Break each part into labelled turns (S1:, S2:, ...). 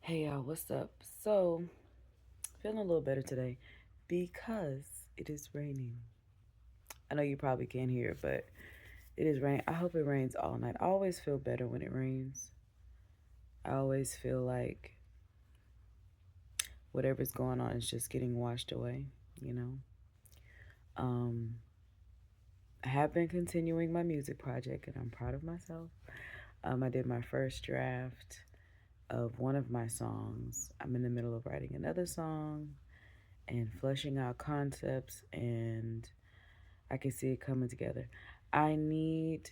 S1: Hey y'all, what's up? So, feeling a little better today because it is raining. I know you probably can't hear it, but it is rain. I hope it rains all night. I always feel better when it rains. I always feel like whatever's going on is just getting washed away, you know? Um, I have been continuing my music project and I'm proud of myself. I did my first draft of one of my songs. I'm in the middle of writing another song and fleshing out concepts, and I can see it coming together. I need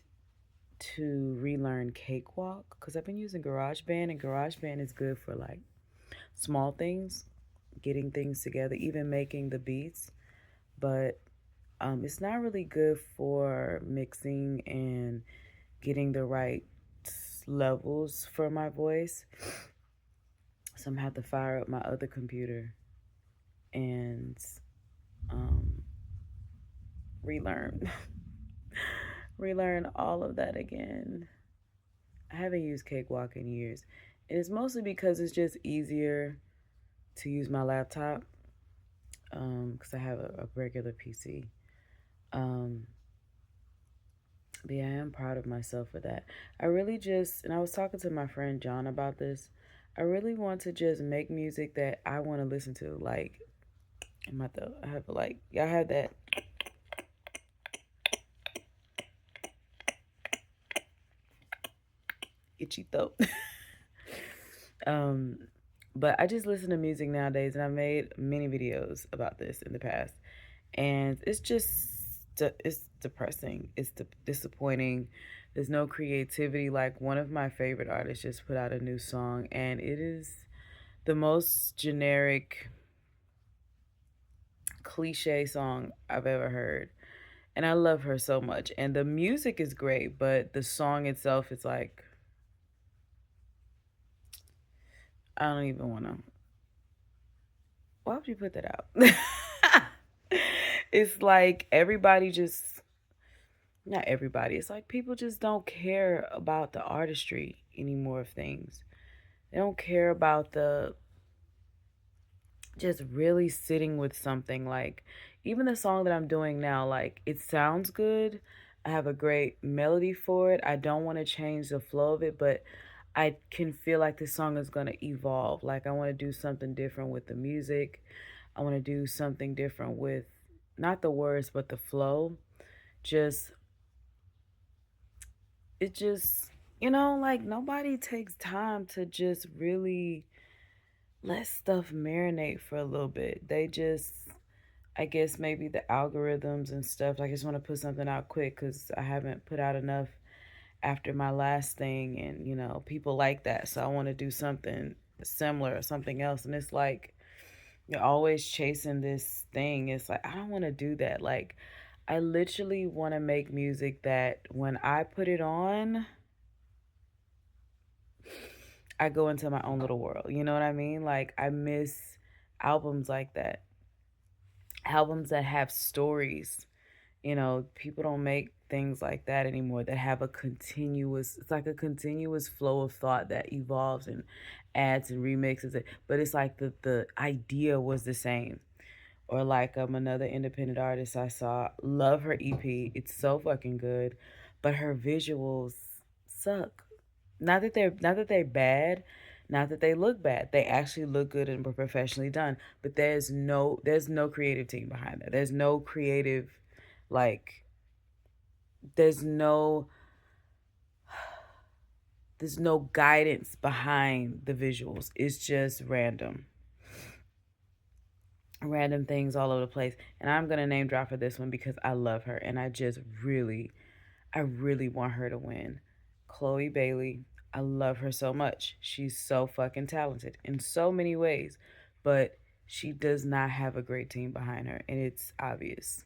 S1: to relearn Cakewalk because I've been using GarageBand, and GarageBand is good for like small things, getting things together, even making the beats. But it's not really good for mixing and getting the right levels for my voice. So I'm gonna have to fire up my other computer and um, relearn relearn all of that again. I haven't used Cakewalk in years. And it's mostly because it's just easier to use my laptop because I have a regular PC. Um, but yeah, I am proud of myself for that. I really just, and I was talking to my friend John about this. I really want to just make music that I want to listen to. Like, in my throat, I have like, y'all have that itchy throat. um, but I just listen to music nowadays, and I made many videos about this in the past, and it's depressing. It's disappointing. There's no creativity. Like one of my favorite artists just put out a new song, and it is the most generic, cliche song I've ever heard. And I love her so much. And the music is great, but the song itself is like, I don't even want to. Why would you put that out? It's like everybody just, not everybody, it's like people just don't care about the artistry anymore of things. They don't care about the just really sitting with something. Like even the song that I'm doing now, like it sounds good. I have a great melody for it. I don't want to change the flow of it, but I can feel like this song is going to evolve. Like I want to do something different with the music. I want to do something different with not the words but the flow. Just it just like nobody takes time to just really let stuff marinate for a little bit. They just, I guess maybe the algorithms and stuff. I just want to put something out quick because I haven't put out enough after my last thing, and people like that. So I want to do something similar or something else. And it's like you're always chasing this thing. It's like I don't want to do that. Like I literally want to make music that when I put it on, I go into my own little world. You know what I mean? Like I miss albums like that. Albums that have stories. People don't make things like that anymore that have a continuous, it's like a continuous flow of thought that evolves and adds and remixes it. But it's like the idea was the same. Or like another independent artist I saw, love her EP. It's so fucking good, but her visuals suck. Not that they're bad, not that they look bad. They actually look good and were professionally done. But there's no creative team behind that. Like there's no there's no guidance behind the visuals. It's just random things all over the place. And I'm gonna name drop for this one because I love her and I really want her to win. Chloe Bailey, I love her so much. She's so fucking talented in so many ways, but she does not have a great team behind her, and it's obvious.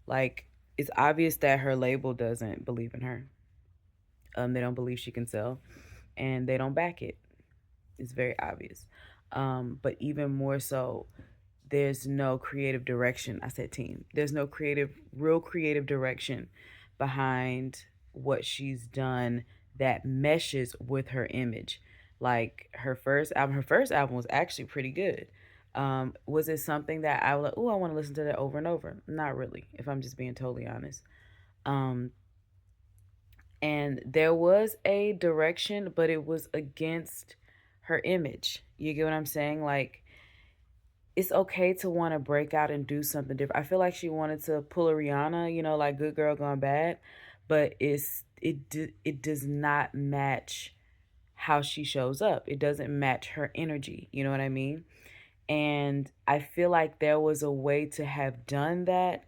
S1: Like, it's obvious that her label doesn't believe in her. They don't believe she can sell, and they don't back it. It's very obvious. But even more so, there's no creative direction. I said team. There's no real creative direction behind what she's done that meshes with her image. Like her first album was actually pretty good. Was it something that I was like, oh, I want to listen to that over and over? Not really, if I'm just being totally honest. Um, and there was a direction, but it was against her image. You get what I'm saying? Like, it's okay to want to break out and do something different. I feel like she wanted to pull a Rihanna, like Good Girl Gone Bad, but it does not match how she shows up. It doesn't match her energy. You know what I mean? And I feel like there was a way to have done that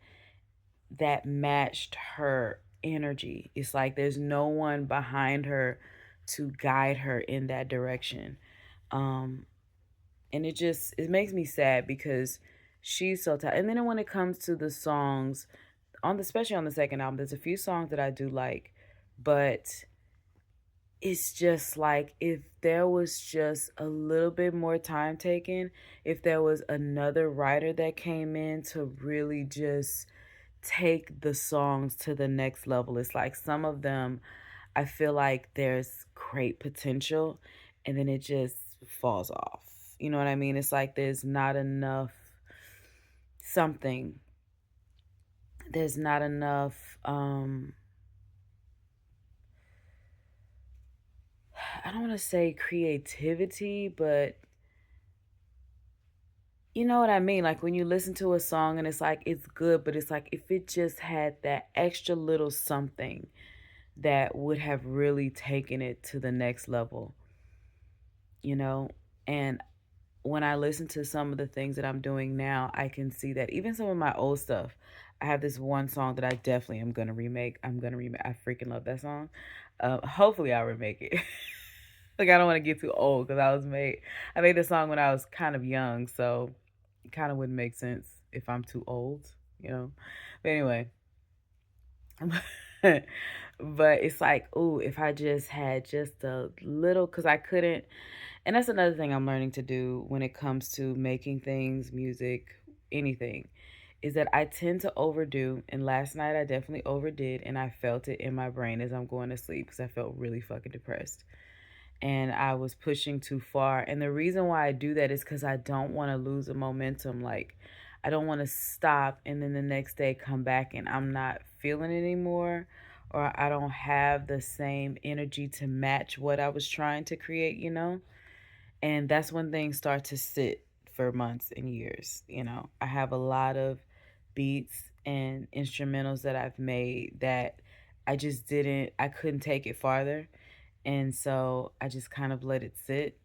S1: matched her energy. It's like there's no one behind her to guide her in that direction. Um, and it makes me sad because she's so tired. And then when it comes to the songs especially on the second album, there's a few songs that I do like, but it's just like if there was just a little bit more time taken, if there was another writer that came in to really just take the songs to the next level. It's like some of them, I feel like there's great potential and then it just falls off. You know what I mean? It's like there's not enough something. There's not enough I don't want to say creativity, but you know what I mean? Like when you listen to a song and it's like it's good, but it's like if it just had that extra little something that would have really taken it to the next level, you know? And when I listen to some of the things that I'm doing now, I can see that even some of my old stuff. I have this one song that I definitely am gonna remake. I'm gonna remake. I freaking love that song. Hopefully, I'll remake it. Like I don't want to get too old because I made this song when I was kind of young, so it kind of wouldn't make sense if I'm too old, you know. But anyway, but it's like, ooh, if I just had just a little, because I couldn't. And that's another thing I'm learning to do when it comes to making things, music, anything, is that I tend to overdo. And last night I definitely overdid, and I felt it in my brain as I'm going to sleep because I felt really fucking depressed. And I was pushing too far. And the reason why I do that is because I don't want to lose the momentum. Like, I don't want to stop and then the next day come back and I'm not feeling it anymore, or I don't have the same energy to match what I was trying to create, you know? And that's when things start to sit for months and years. I have a lot of beats and instrumentals that I've made that I couldn't take it farther. And so I just kind of let it sit,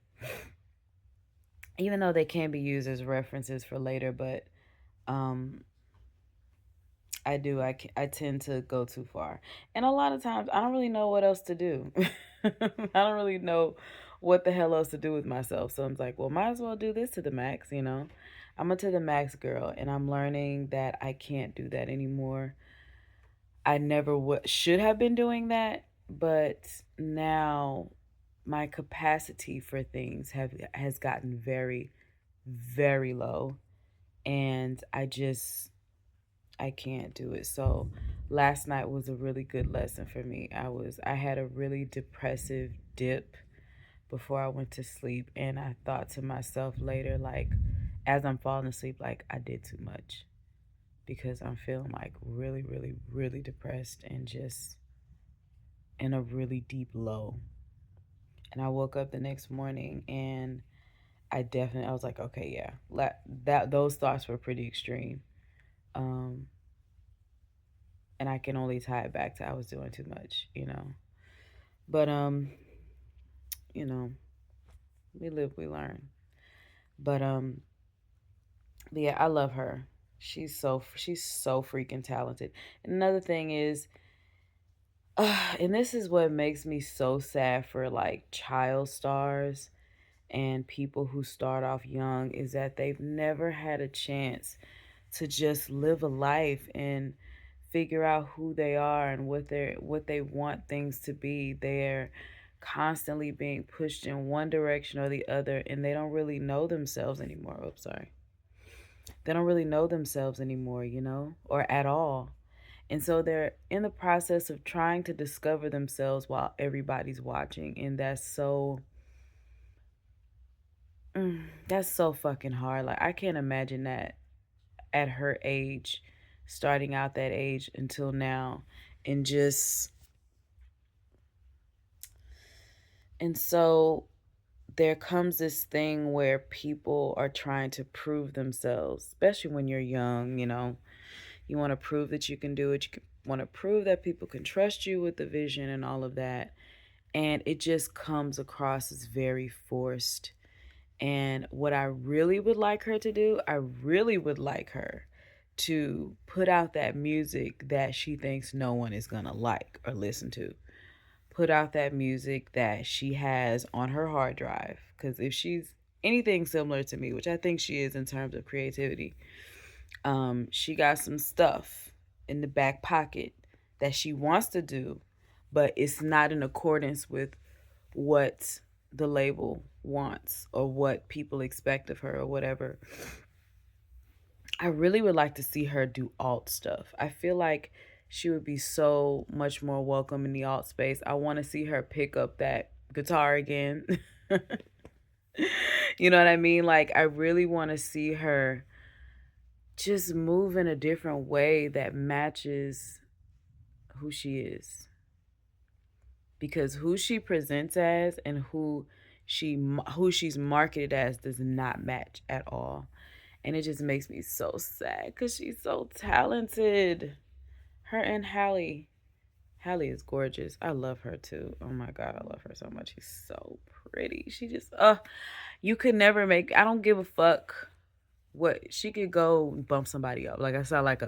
S1: even though they can be used as references for later. But um, I tend to go too far. And a lot of times I don't really know what else to do. I don't really know what the hell else to do with myself. So I'm like, well, might as well do this to the max, you know? I'm a to the max girl, and I'm learning that I can't do that anymore. I never should have been doing that, but now my capacity for things has gotten very, very low, and I can't do it. So last night was a really good lesson for me. I had a really depressive dip before I went to sleep, and I thought to myself later, like as I'm falling asleep, like I did too much because I'm feeling like really, really, really depressed and just in a really deep low. And I woke up the next morning and I was like, okay, yeah, that those thoughts were pretty extreme. Um, and I can only tie it back to I was doing too much, you know. But you know, we live, we learn. But but yeah, I love her. She's so freaking talented. And another thing is, and this is what makes me so sad for like child stars and people who start off young, is that they've never had a chance to just live a life and figure out who they are and what they want things to be. They're constantly being pushed in one direction or the other, and they don't really know themselves anymore. Oops, sorry. They don't really know themselves anymore, or at all. And so they're in the process of trying to discover themselves while everybody's watching, and that's so That's so fucking hard. Like, I can't imagine that at her age, starting out that age until now, and just, and so there comes this thing where people are trying to prove themselves, especially when you're young, you know. You want to prove that you can do it. Want to prove that people can trust you with the vision and all of that. And it just comes across as very forced. And what I really would like her to do, I really would like her to put out that music that she thinks no one is going to like or listen to. Put out that music that she has on her hard drive. Because if she's anything similar to me, which I think she is in terms of creativity, she got some stuff in the back pocket that she wants to do, but it's not in accordance with what the label wants or what people expect of her or whatever. I really would like to see her do alt stuff. I feel like she would be so much more welcome in the alt space. I want to see her pick up that guitar again. You know what I mean? Like, I really want to see her just move in a different way that matches who she is. Because who she presents as and who she's marketed as does not match at all. And it just makes me so sad cuz she's so talented. Her and Halle. Halle is gorgeous. I love her too. Oh my god, I love her so much. She's so pretty. She just you could never make, I don't give a fuck what she could go bump somebody up. Like, I sound like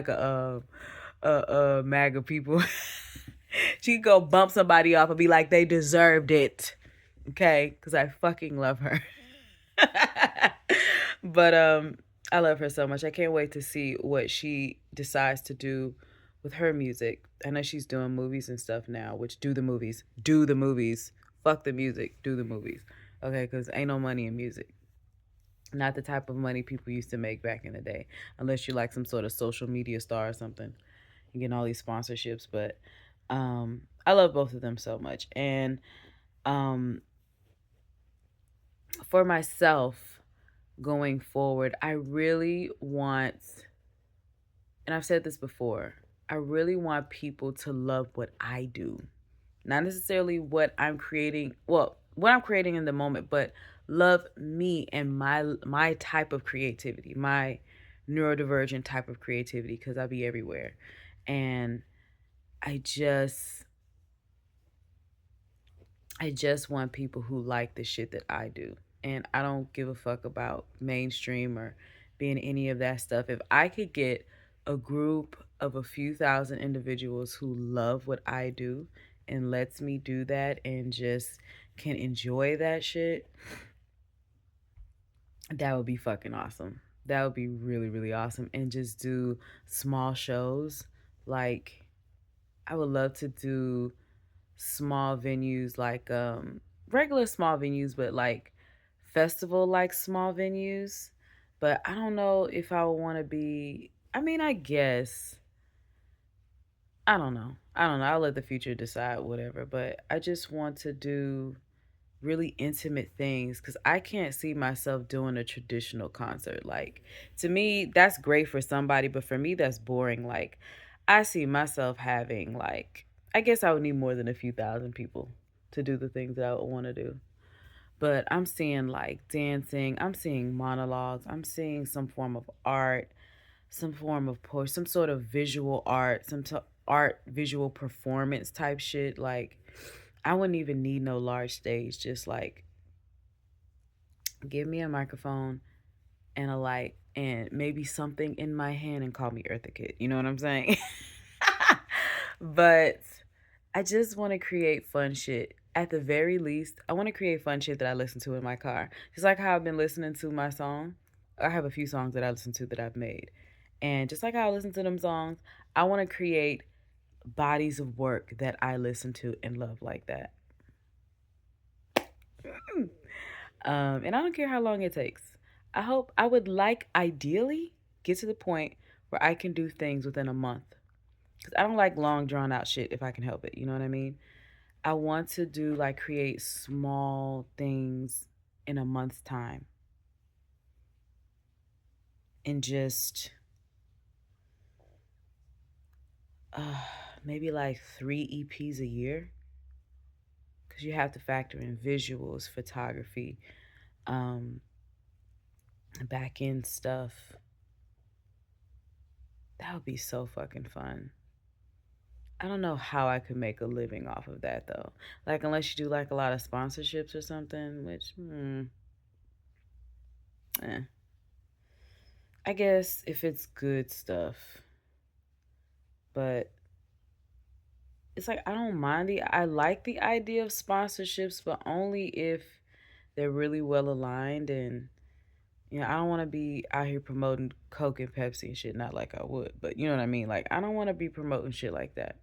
S1: a MAGA people. She could go bump somebody up and be like they deserved it. Okay, because I fucking love her. But I love her so much. I can't wait to see what she decides to do with her music. I know she's doing movies and stuff now, which do the movies. Do the movies. Fuck the music. Do the movies. Okay, because ain't no money in music. Not the type of money people used to make back in the day, unless you're like some sort of social media star or something. You get all these sponsorships, but I love both of them so much. And um, for myself, going forward, I really want, and I've said this before, I really want people to love what I do. Not necessarily what I'm creating, well, what I'm creating in the moment, but love me and my type of creativity, my neurodivergent type of creativity, because I'll be everywhere. And I just I just want people who like the shit that I do. And I don't give a fuck about mainstream or being any of that stuff. If I could get a group of a few thousand individuals who love what I do and lets me do that and just can enjoy that shit, that would be fucking awesome. That would be really, really awesome. And just do small shows. Like, I would love to do small venues, like regular small venues, but like festival like small venues. But I don't know if I would want to be, I mean, I guess, I don't know. I don't know. I'll let the future decide whatever, but I just want to do really intimate things because I can't see myself doing a traditional concert. Like, to me, that's great for somebody, but for me, that's boring. Like, I see myself having, like, I guess I would need more than a few thousand people to do the things that I would want to do. But I'm seeing like dancing, I'm seeing monologues, I'm seeing some form of art, some form of poetry, some sort of visual art, art, visual performance type shit. Like, I wouldn't even need no large stage. Just like give me a microphone and a light and maybe something in my hand and call me Eartha Kitt. You know what I'm saying? But I just want to create fun shit. At the very least, I want to create fun shit that I listen to in my car. Just like how I've been listening to my song. I have a few songs that I listen to that I've made. And just like how I listen to them songs, I want to create bodies of work that I listen to and love like that. And I don't care how long it takes. I would like, ideally, get to the point where I can do things within a month. Because I don't like long, drawn out shit if I can help it. You know what I mean? I want to do like create small things in a month's time and just uh, maybe like 3 EPs a year, because you have to factor in visuals, photography, um, back end stuff. That would be so fucking fun. I don't know how I could make a living off of that though. Like unless you do like a lot of sponsorships or something, which eh. I guess if it's good stuff. But it's like I like the idea of sponsorships, but only if they're really well aligned. And I don't want to be out here promoting Coke and Pepsi and shit, not like I would, but you know what I mean? Like I don't want to be promoting shit like that.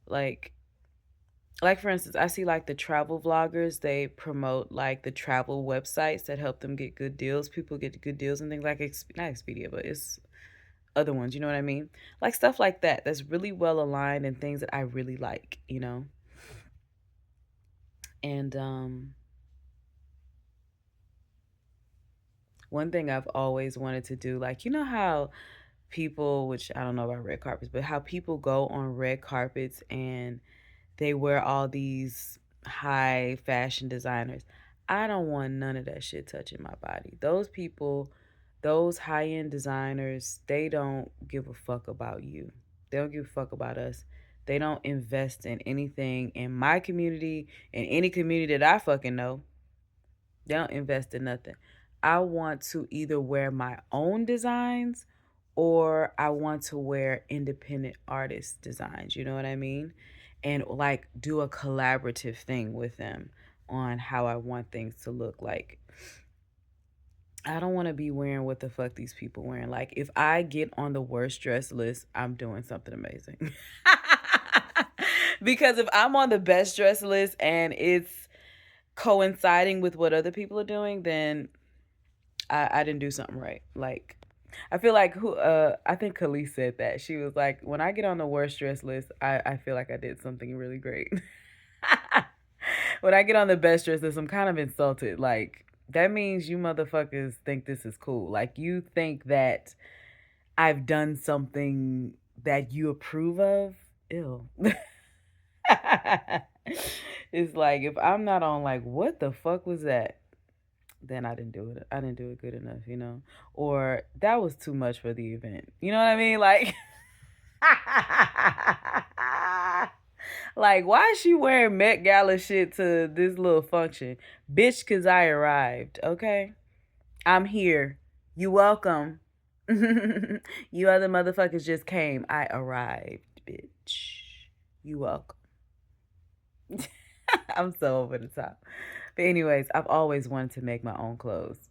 S1: Like like for instance, I see like the travel vloggers, they promote like the travel websites that help them get good deals. People get good deals and things like not Expedia, but it's other ones, you know what I mean? Like stuff like that that's really well aligned and things that I really like. And one thing I've always wanted to do, like how people, which I don't know about red carpets, but how people go on red carpets and they wear all these high fashion designers. I don't want none of that shit touching my body. Those people, those high end designers, they don't give a fuck about you. They don't give a fuck about us. They don't invest in anything in my community, in any community that I fucking know. They don't invest in nothing. I want to either wear my own designs or I want to wear independent artist designs. You know what I mean? And like do a collaborative thing with them on how I want things to look like. I don't want to be wearing what the fuck these people wearing. Like if I get on the worst dress list, I'm doing something amazing. Because if I'm on the best dress list and it's coinciding with what other people are doing, then I didn't do something right. Like I feel like I think Khalees said that. She was like, when I get on the worst dress list, I feel like I did something really great. When I get on the best dress list, I'm kind of insulted. Like that means you motherfuckers think this is cool. Like you think that I've done something that you approve of. Ew. It's like if I'm not on like what the fuck was that? Then I didn't do it. I didn't do it good enough. Or that was too much for the event. You know what I mean? Like like why is she wearing Met Gala shit to this little function? Bitch, cause I arrived, okay? I'm here. You welcome. You other motherfuckers just came. I arrived, bitch. You welcome. I'm so over the top. But anyways, I've always wanted to make my own clothes.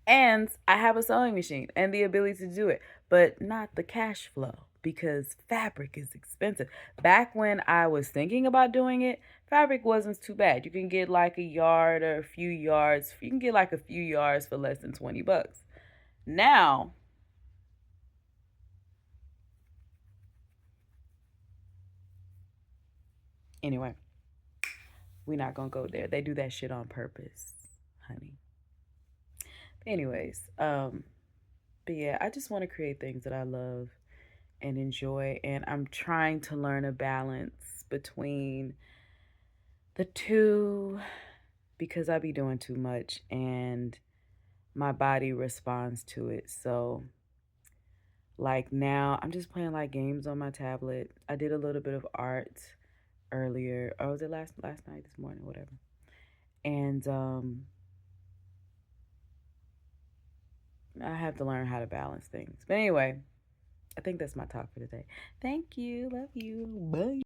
S1: And I have a sewing machine and the ability to do it, but not the cash flow because fabric is expensive. Back when I was thinking about doing it, fabric wasn't too bad. You can get like a yard or a few yards. You can get like a few yards for less than $20. Now, anyway, we're not gonna go there. They do that shit on purpose, honey. Anyways, but yeah, I just want to create things that I love and enjoy, and I'm trying to learn a balance between the two because I be doing too much and my body responds to it. So like now I'm just playing like games on my tablet. I did a little bit of art earlier. Or was it last night, this morning, whatever. And I have to learn how to balance things. But anyway, I think that's my talk for today. Thank you. Love you. Bye.